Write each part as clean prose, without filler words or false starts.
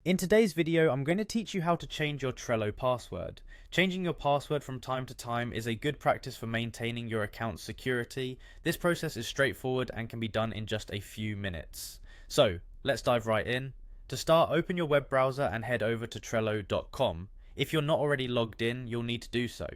In today's video, I'm going to teach you how to change your Trello password. Changing your password from time to time is a good practice for maintaining your account's security. This process is straightforward and can be done in just a few minutes. So, let's dive right in. To start, open your web browser and head over to Trello.com. If you're not already logged in, you'll need to do so.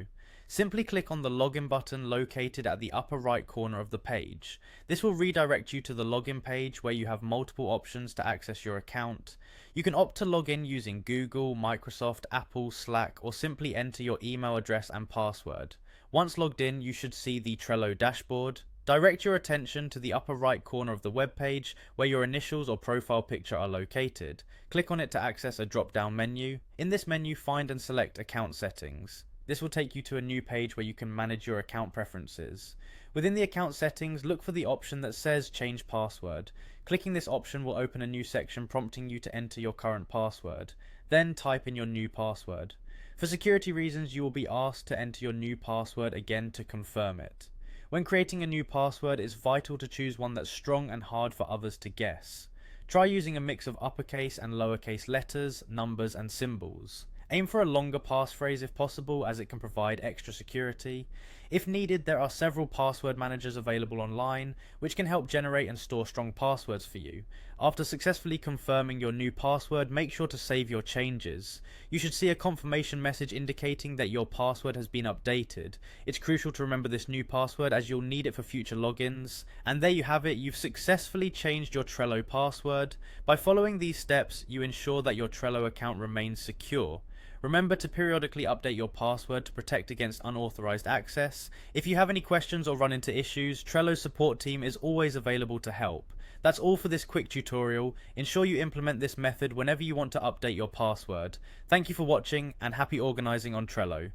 Simply click on the login button located at the upper right corner of the page. This will redirect you to the login page where you have multiple options to access your account. You can opt to log in using Google, Microsoft, Apple, Slack, or simply enter your email address and password. Once logged in, you should see the Trello dashboard. Direct your attention to the upper right corner of the web page where your initials or profile picture are located. Click on it to access a drop-down menu. In this menu, find and select Account Settings. This will take you to a new page where you can manage your account preferences. Within the account settings, look for the option that says Change Password. Clicking this option will open a new section prompting you to enter your current password. Then type in your new password. For security reasons, you will be asked to enter your new password again to confirm it. When creating a new password, it's vital to choose one that's strong and hard for others to guess. Try using a mix of uppercase and lowercase letters, numbers, and symbols. Aim for a longer passphrase if possible, as it can provide extra security. If needed, there are several password managers available online, which can help generate and store strong passwords for you. After successfully confirming your new password, make sure to save your changes. You should see a confirmation message indicating that your password has been updated. It's crucial to remember this new password as you'll need it for future logins. And there you have it, you've successfully changed your Trello password. By following these steps, you ensure that your Trello account remains secure. Remember to periodically update your password to protect against unauthorized access. If you have any questions or run into issues, Trello's support team is always available to help. That's all for this quick tutorial. Ensure you implement this method whenever you want to update your password. Thank you for watching and happy organizing on Trello.